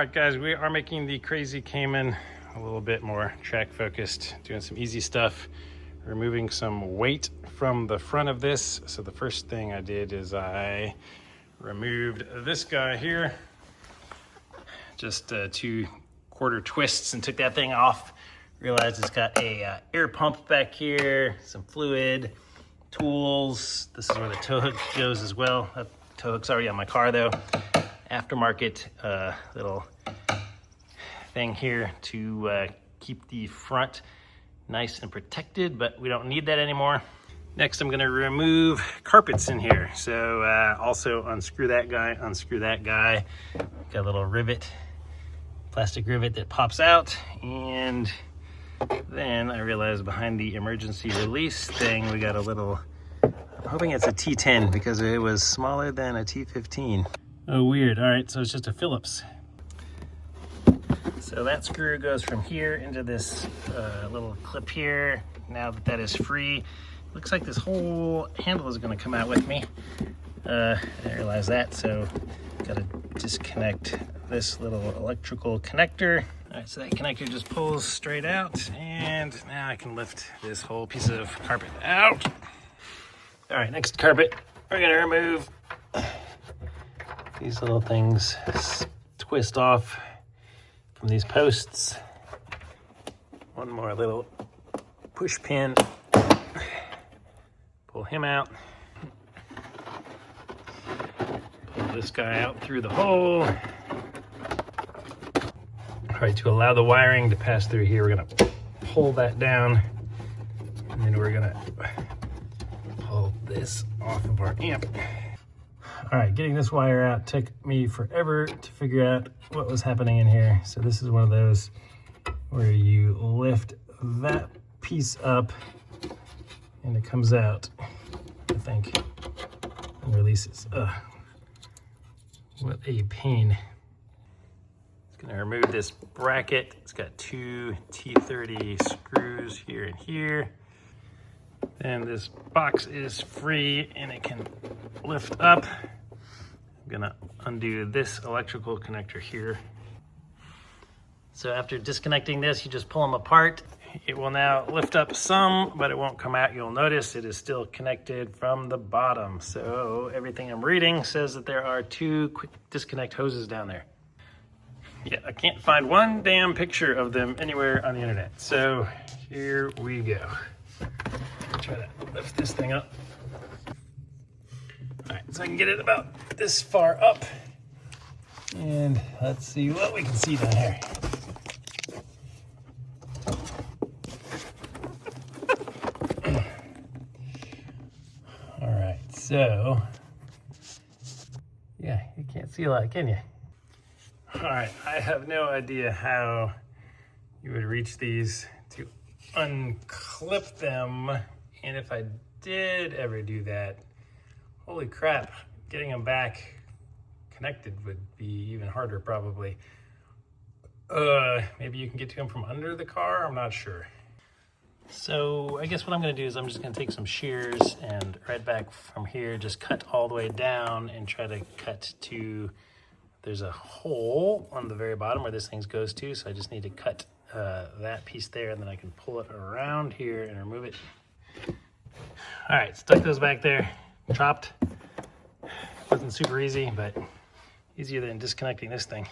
Alright guys, we are making the Crazy Cayman a little bit more track focused, doing some easy stuff, removing some weight from the front of this. So the first thing I did is I removed this guy here, just 2 quarter twists, and took that thing off. Realized it's got a air pump back here, some fluid, tools. This is where the tow hook goes as well. That tow hook's already on my car though. Aftermarket little thing here to keep the front nice and protected, but we don't need that anymore. Next, I'm gonna remove carpets in here. So also unscrew that guy. Got a little rivet, plastic rivet that pops out. And then I realized behind the emergency release thing, we got a little, I'm hoping it's a T10 because it was smaller than a T15. Oh, weird. All right, so it's just a Phillips. So that screw goes from here into this little clip here. Now that that is free, looks like this whole handle is going to come out with me. I didn't realize that, so got to disconnect this little electrical connector. All right, so that connector just pulls straight out, and now I can lift this whole piece of carpet out. All right, next carpet, we're going to remove these little things, twist off from these posts. One more little push pin, pull him out. Pull this guy out through the hole. All right, to allow the wiring to pass through here, we're gonna pull that down, and then we're gonna pull this off of our amp. All right, getting this wire out took me forever to figure out what was happening in here. So this is one of those where you lift that piece up and it comes out, I think, and releases. Ugh, what a pain. It's gonna remove this bracket. It's got 2 T30 screws here and here. And this box is free and it can lift up. I'm gonna undo this electrical connector here. So after disconnecting this, you just pull them apart. It will now lift up some, but it won't come out. You'll notice it is still connected from the bottom. So everything I'm reading says that there are 2 quick disconnect hoses down there. Yeah, I can't find one damn picture of them anywhere on the internet. So here we go. Try to lift this thing up. All right, so I can get it about this far up. And let's see what we can see down here. All right, so, yeah, you can't see a lot, can you? All right, I have no idea how you would reach these to unclip them. And if I did ever do that, holy crap, getting them back connected would be even harder probably. Maybe you can get to them from under the car, I'm not sure. So I guess what I'm gonna do is I'm just gonna take some shears and right back from here, just cut all the way down and try to cut to, there's a hole on the very bottom where this thing goes to, so I just need to cut that piece there, and then I can pull it around here and remove it. All right, stuck those back there, chopped. Wasn't super easy, but easier than disconnecting this thing.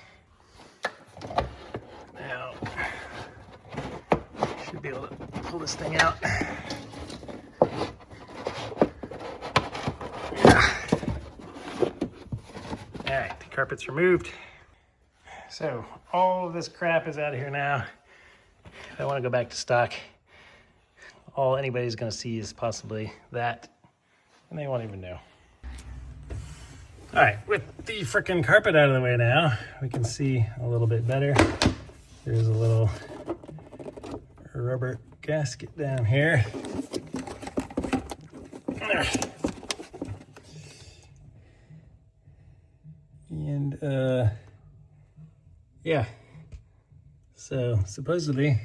Now, should be able to pull this thing out. Yeah. All right, the carpet's removed. So all of this crap is out of here now. If I want to go back to stock, all anybody's going to see is possibly that, and they won't even know. All right, with the frickin' carpet out of the way now, we can see a little bit better. There's a little rubber gasket down here. And yeah, so supposedly you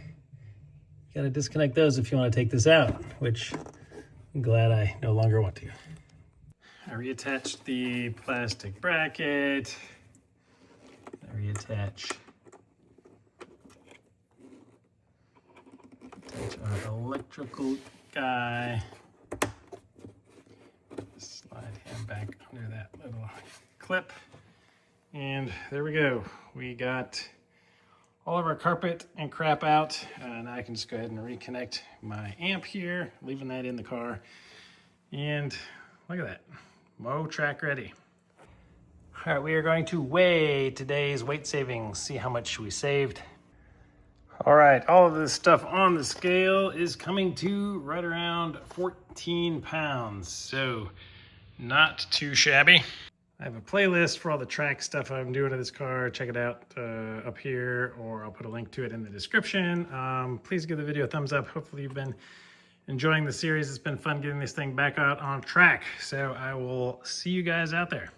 gotta disconnect those if you want to take this out, which I'm glad I no longer want to. I reattached the plastic bracket. I reattach our electrical guy. Slide him back under that little clip. And there we go. We got all of our carpet and crap out. Now I can just go ahead and reconnect my amp here, leaving that in the car. And look at that, mow track ready. All right, we are going to weigh today's weight savings, see how much we saved. All right, all of this stuff on the scale is coming to right around 14 pounds. So not too shabby. I have a playlist for all the track stuff I'm doing to this car. Check it out up here, or I'll put a link to it in the description. Please give the video a thumbs up. Hopefully you've been enjoying the series. It's been fun getting this thing back out on track. So I will see you guys out there.